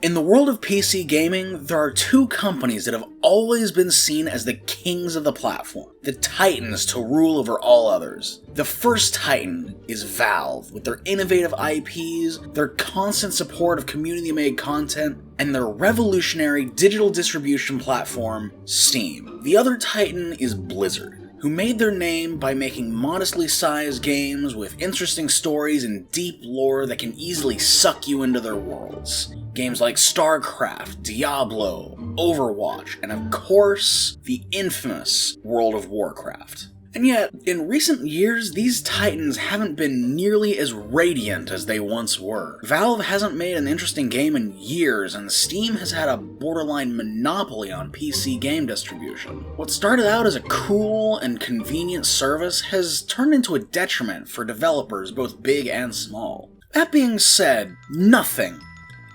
In the world of PC gaming, there are two companies that have always been seen as the kings of the platform, the titans to rule over all others. The first titan is Valve, with their innovative IPs, their constant support of community-made content, and their revolutionary digital distribution platform, Steam. The other titan is Blizzard, who made their name by making modestly sized games with interesting stories and deep lore that can easily suck you into their worlds. Games like StarCraft, DIABWO, Overwatch, and of course, the infamous World of Warcraft. And yet, in recent years, these titans haven't been nearly as radiant as they once were. Valve hasn't made an interesting game in years, and Steam has had a borderline monopoly on PC game distribution. What started out as a cool and convenient service has turned into a detriment for developers both big and small. That being said, nothing,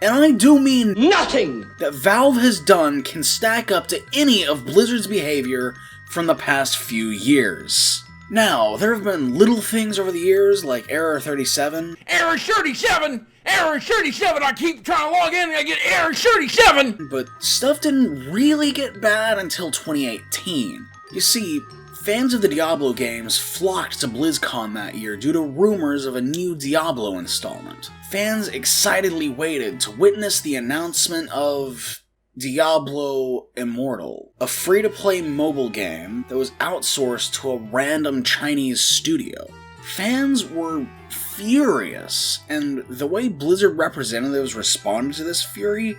and I do mean nothing, that Valve has done can stack up to any of Blizzard's behavior from the past few years. Now, there have been little things over the years like Error 37. Error 37! Error 37! I keep trying to log in and I get Error 37! But stuff didn't really get bad until 2018. You see, fans of the Diablo games flocked to BlizzCon that year due to rumors of a new Diablo installment. Fans excitedly waited to witness the announcement of Diablo Immortal, a free-to-play mobile game that was outsourced to a random Chinese studio. Fans were furious, and the way Blizzard representatives responded to this fury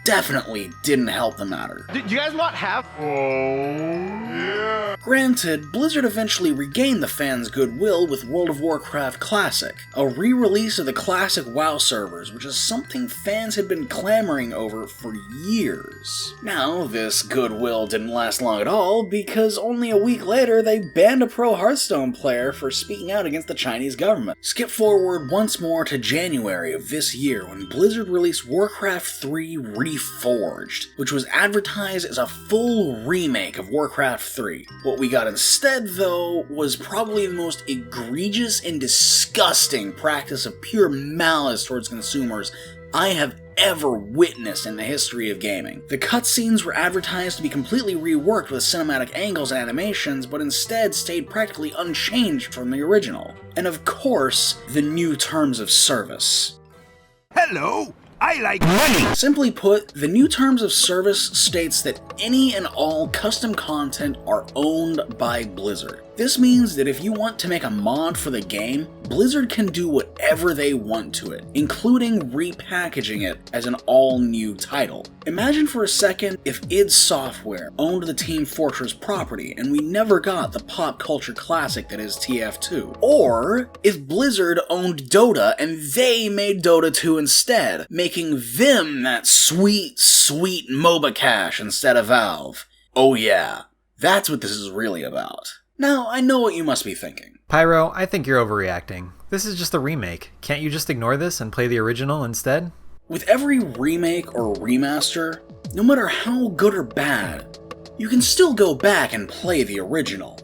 definitely didn't help the matter. Do you guys want half? Oh, yeah. Granted, Blizzard eventually regained the fans' goodwill with World of Warcraft Classic, a re-release of the classic WoW servers, which is something fans had been clamoring over for years. Now, this goodwill didn't last long at all, because only a week later they banned a pro Hearthstone player for speaking out against the Chinese government. Skip forward once more to January of this year, when Blizzard released Warcraft 3 Reforged, which was advertised as a full remake of Warcraft 3. What we got instead, though, was probably the most egregious and disgusting practice of pure malice towards consumers I have ever witnessed in the history of gaming. The cutscenes were advertised to be completely reworked with cinematic angles and animations, but instead stayed practically unchanged from the original. And of course, the new terms of service. Hello! I like money! Simply put, the new terms of service states that any and all custom content are owned by Blizzard. This means that if you want to make a mod for the game, Blizzard can do whatever they want to it, including repackaging it as an all-new title. Imagine for a second if id Software owned the Team Fortress property and we never got the pop culture classic that is TF2. Or if Blizzard owned Dota and they made Dota 2 instead, making them that sweet, sweet MOBA cash instead of Valve. Oh yeah, that's what this is really about. Now, I know what you must be thinking. Pyro, I think you're overreacting. This is just a remake. Can't you just ignore this and play the original instead? With every remake or remaster, no matter how good or bad, you can still go back and play the original.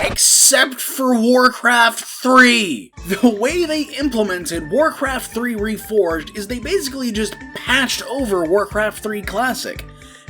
Except for Warcraft 3! The way they implemented Warcraft 3 Reforged is they basically just patched over Warcraft 3 Classic,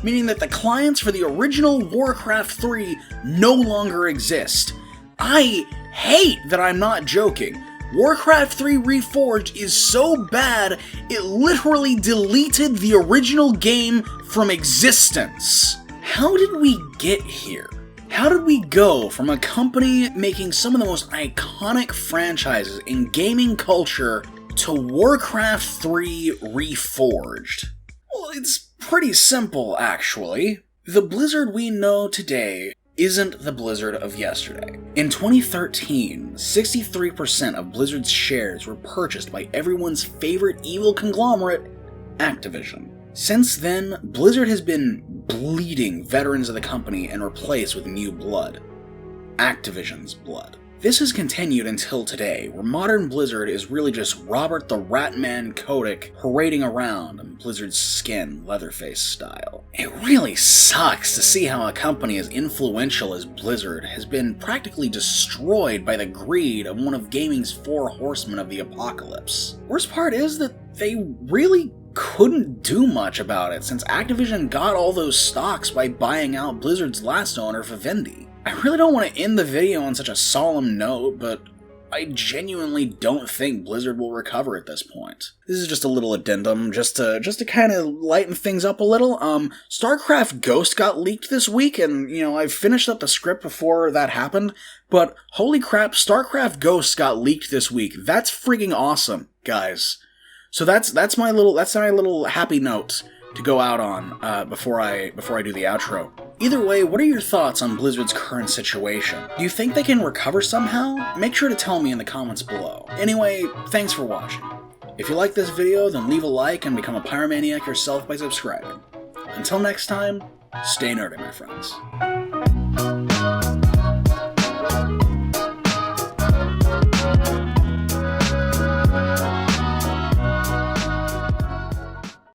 meaning that the clients for the original Warcraft 3 no longer exist. I hate that I'm not joking. Warcraft 3 Reforged is so bad, it literally deleted the original game from existence. How did we get here? How did we go from a company making some of the most iconic franchises in gaming culture to Warcraft 3 Reforged? Well, it's pretty simple, actually. The Blizzard we know today isn't the Blizzard of yesterday. In 2013, 63% of Blizzard's shares were purchased by everyone's favorite evil conglomerate, Activision. Since then, Blizzard has been bleeding veterans of the company and replaced with new blood. Activision's blood. This has continued until today, where modern Blizzard is really just Robert the Ratman Kotick parading around in Blizzard's skin, Leatherface style. It really sucks to see how a company as influential as Blizzard has been practically destroyed by the greed of one of gaming's four horsemen of the apocalypse. Worst part is that they really couldn't do much about it since Activision got all those stocks by buying out Blizzard's last owner, Vivendi. I really don't want to end the video on such a solemn note, but I genuinely don't think Blizzard will recover at this point. This is just a little addendum, just to kind of lighten things up a little. StarCraft Ghost got leaked this week, and, I finished up the script before that happened, but holy crap, StarCraft Ghost got leaked this week. That's freaking awesome, guys. So that's my little happy note to go out on before I do the outro. Either way, what are your thoughts on Blizzard's current situation? Do you think they can recover somehow? Make sure to tell me in the comments below. Anyway, thanks for watching. If you like this video, then leave a like and become a pyromaniac yourself by subscribing. Until next time, stay nerdy, my friends.